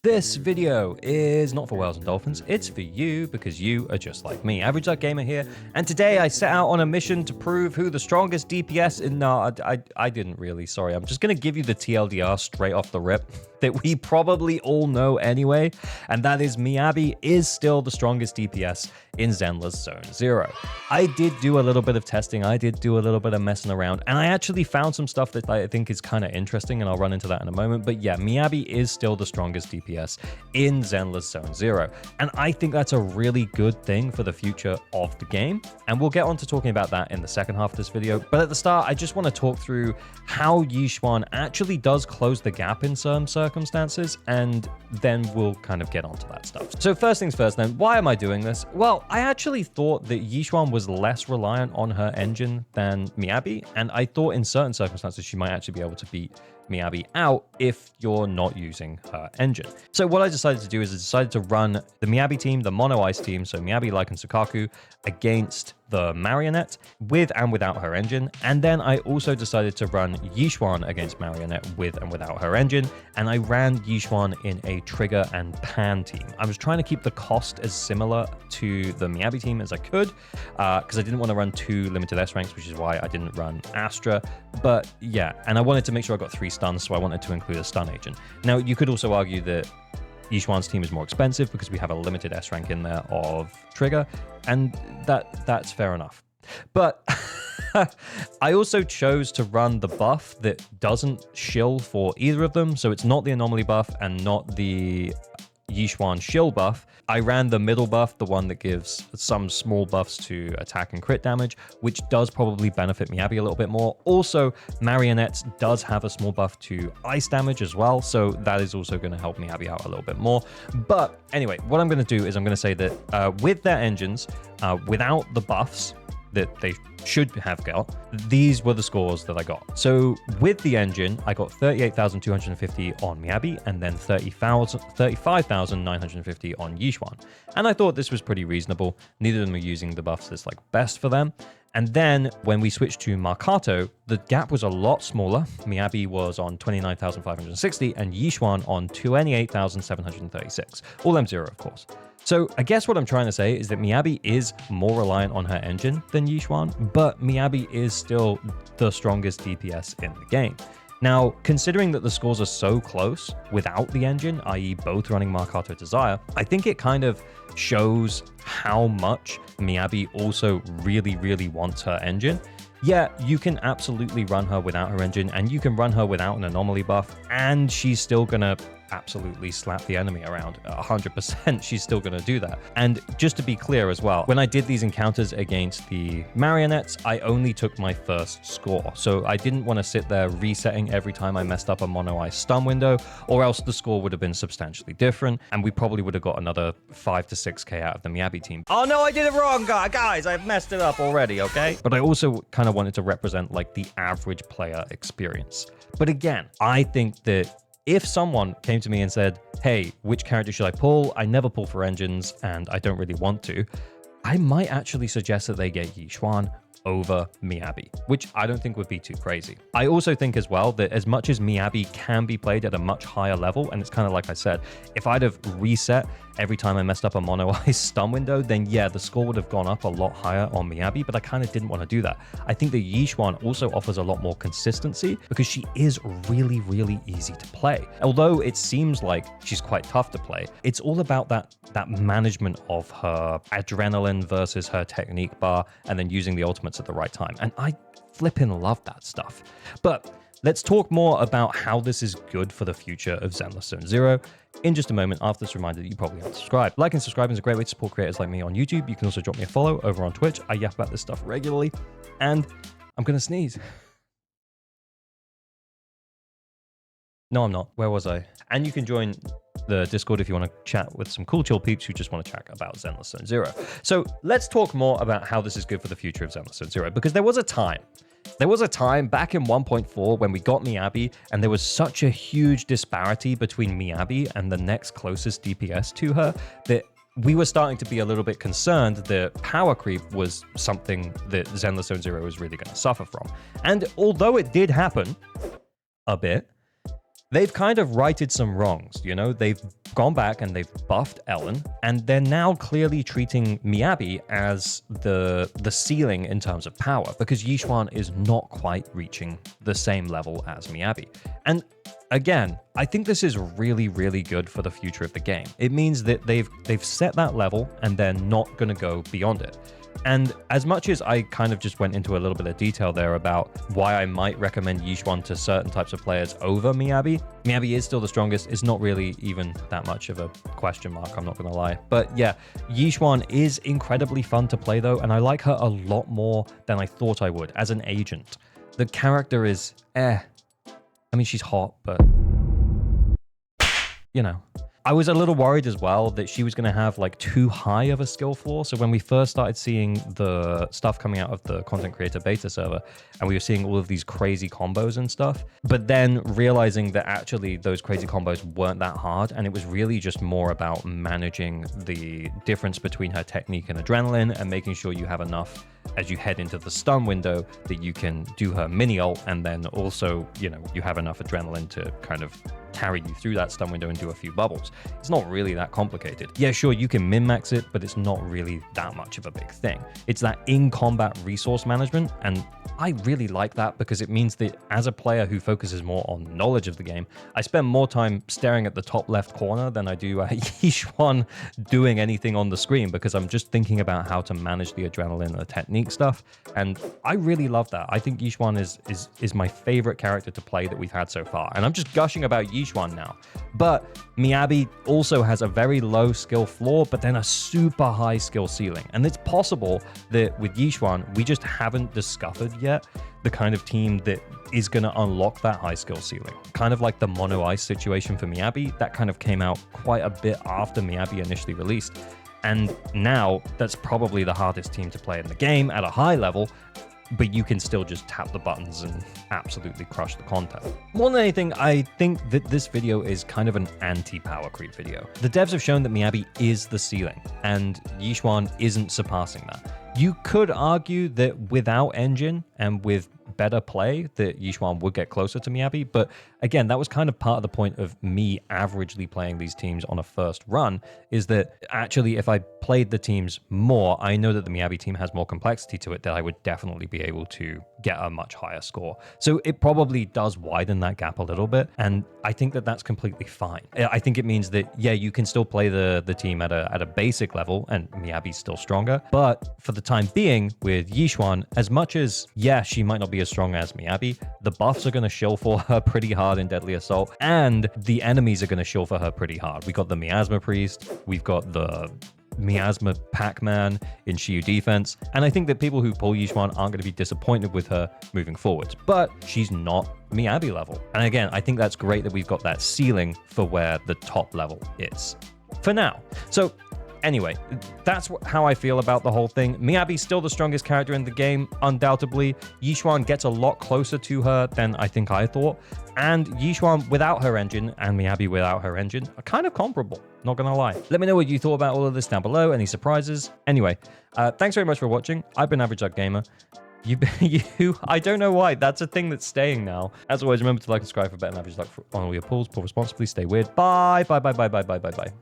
This video is not for whales and dolphins, it's for you because you are just like me. Average Life Gamer here, and today I set out on a mission to prove who the strongest DPS in... No, I didn't really, sorry. I'm just going to give you the TLDR straight off the rip that we probably all know anyway, and that is Miyabi is still the strongest DPS in Zenless Zone 0. I did do a little bit of testing, I did do a little bit of messing around, and I actually found some stuff that I think is kind of interesting, and I'll run into that in a moment. But yeah, Miyabi is still the strongest DPS in Zenless Zone 0, and I think that's a really good thing for the future of the game, and we'll get on to talking about that in the second half of this video. But at the start, I just want to talk through how Yixuan actually does close the gap in some circumstances, and then we'll kind of get onto that stuff. So first things first then, why am I doing this? Well, I actually thought that Yixuan was less reliant on her engine than Miyabi, and I thought in certain circumstances she might actually be able to beat Miyabi out if you're not using her engine. So what I decided to do is I decided to run the Miyabi team, the Mono Ice team, so Miyabi, Like, and Sukaku, against the Marionette with and without her engine. And then I also decided to run Yixuan against Marionette with and without her engine. And I ran Yixuan in a Trigger and Pan team. I was trying to keep the cost as similar to the Miyabi team as I could, because I didn't want to run 2 limited S ranks, which is why I didn't run Astra. But yeah, and I wanted to make sure I got 3 stuns, so I wanted to include a stun agent. Now, you could also argue that Yixuan's team is more expensive because we have a limited S rank in there of Trigger, and that's fair enough. But I also chose to run the buff that doesn't shill for either of them, so it's not the Anomaly buff and not the Yixuan shill buff. I ran the middle buff, the one that gives some small buffs to attack and crit damage, which does probably benefit Miyabi a little bit more. Also, Marionette does have a small buff to ice damage as well, so that is also going to help Miyabi out a little bit more. But anyway, what I'm going to do is I'm going to say that with their engines, without the buffs that they should have got, these were the scores that I got. So with the engine, I got 38,250 on Miyabi and then 35,950 on Yixuan. And I thought this was pretty reasonable. Neither of them are using the buffs that's like best for them. And then when we switched to Marcato, the gap was a lot smaller. Miyabi was on 29,560 and Yixuan on 28,736. All M0, of course. So I guess what I'm trying to say is that Miyabi is more reliant on her engine than Yixuan, but Miyabi is still the strongest DPS in the game. Now, considering that the scores are so close without the engine, i.e. both running Marcato Desire, I think it kind of shows how much Miyabi also really wants her engine. Yeah, you can absolutely run her without her engine, and you can run her without an Anomaly buff, and she's still gonna absolutely slap the enemy around. 100% she's still going to do that. And just to be clear as well, when I did these encounters against the Marionettes, I only took my first score. So I didn't want to sit there resetting every time I messed up a Mono Ice stun window, or else the score would have been substantially different, and we probably would have got another 5 to 6k out of the Miyabi team. Oh no, I did it wrong, guys! I've messed it up already, okay? But I also kind of wanted to represent like the average player experience. But again, I think that if someone came to me and said, hey, which character should I pull? I never pull for engines and I don't really want to. I might actually suggest that they get Yixuan over Miyabi, which I don't think would be too crazy. I also think as well that as much as Miyabi can be played at a much higher level, and it's kind of like I said, if I'd have reset every time I messed up a Mono Ice stun window, then yeah, the score would have gone up a lot higher on Miyabi, but I kind of didn't want to do that. I think that Yixuan also offers a lot more consistency because she is really easy to play. Although it seems like she's quite tough to play, it's all about that management of her adrenaline versus her technique bar, and then using the ultimates at the right time. And I flipping love that stuff. But let's talk more about how this is good for the future of Zenless Zone 0 in just a moment after this reminder that you probably haven't subscribed. Like and subscribing is a great way to support creators like me on YouTube. You can also drop me a follow over on Twitch. I yap about this stuff regularly, and I'm gonna sneeze. No, I'm not. Where was I? And you can join the Discord if you want to chat with some cool chill peeps who just want to chat about Zenless Zone 0. So let's talk more about how this is good for the future of Zenless Zone 0, because there was a time back in 1.4 when we got Miyabi, and there was such a huge disparity between Miyabi and the next closest DPS to her that we were starting to be a little bit concerned that power creep was something that Zenless Zone 0 was really going to suffer from. And although it did happen a bit, they've kind of righted some wrongs, you know? They've gone back and they've buffed Ellen, and they're now clearly treating Miyabi as the ceiling in terms of power, because Yixuan is not quite reaching the same level as Miyabi. And again, I think this is really, really good for the future of the game. It means that they've set that level and they're not going to go beyond it. And as much as I kind of just went into a little bit of detail there about why I might recommend Yixuan to certain types of players over Miyabi, Miyabi is still the strongest. It's not really even that much of a question mark, I'm not going to lie. But yeah, Yixuan is incredibly fun to play though, and I like her a lot more than I thought I would as an agent. The character is I mean, she's hot, but you know. I was a little worried as well that she was going to have like too high of a skill floor. So when we first started seeing the stuff coming out of the content creator beta server, and we were seeing all of these crazy combos and stuff, but then realizing that actually those crazy combos weren't that hard, and it was really just more about managing the difference between her technique and adrenaline and making sure you have enough as you head into the stun window that you can do her mini ult, and then also, you know, you have enough adrenaline to kind of carry you through that stun window and do a few bubbles. It's not really that complicated. Yeah, sure, you can min-max it, but it's not really that much of a big thing. It's that in-combat resource management, and I really like that because it means that as a player who focuses more on knowledge of the game, I spend more time staring at the top left corner than I do at Yixuan doing anything on the screen, because I'm just thinking about how to manage the adrenaline and the technique stuff, and I really love that. I think Yixuan is my favorite character to play that we've had so far, and I'm just gushing about Yixuan now. But Miyabi also has a very low skill floor, but then a super high skill ceiling. And it's possible that with Yixuan, we just haven't discovered yet the kind of team that is going to unlock that high skill ceiling. Kind of like the mono ice situation for Miyabi, that kind of came out quite a bit after Miyabi initially released. And now that's probably the hardest team to play in the game at a high level, but you can still just tap the buttons and absolutely crush the content. More than anything, I think that this video is kind of an anti-power creep video. The devs have shown that Miyabi is the ceiling, and Yixuan isn't surpassing that. You could argue that without engine and with better play that Yixuan would get closer to Miyabi, but again, that was kind of part of the point of me averagely playing these teams on a first run, is that actually if I played the teams more, I know that the Miyabi team has more complexity to it, that I would definitely be able to get a much higher score. So it probably does widen that gap a little bit, and I think that that's completely fine. I think it means that, yeah, you can still play the team at a basic level, and Miyabi's still stronger, but for the time being with Yixuan, as much as, yeah, she might not be as strong as Miyabi, the buffs are going to shill for her pretty hard in Deadly Assault, and the enemies are going to shill for her pretty hard. We got the Miasma Priest, we've got the Miasma Pac-Man in Shiyu defense, and I think that people who pull Yixuan aren't going to be disappointed with her moving forwards, but she's not Miyabi level. And again, I think that's great that we've got that ceiling for where the top level is for now. So anyway, that's how I feel about the whole thing. Miyabi's still the strongest character in the game, undoubtedly. Yixuan gets a lot closer to her than I think I thought. And Yixuan without her engine and Miyabi without her engine are kind of comparable, not gonna lie. Let me know what you thought about all of this down below, any surprises. Anyway, thanks very much for watching. I've been Average Duck Gamer. I don't know why, that's a thing that's staying now. As always, remember to like and subscribe for better Average Duck on all your pulls. Pull responsibly, stay weird. Bye, bye, bye, bye, bye, bye, bye, bye.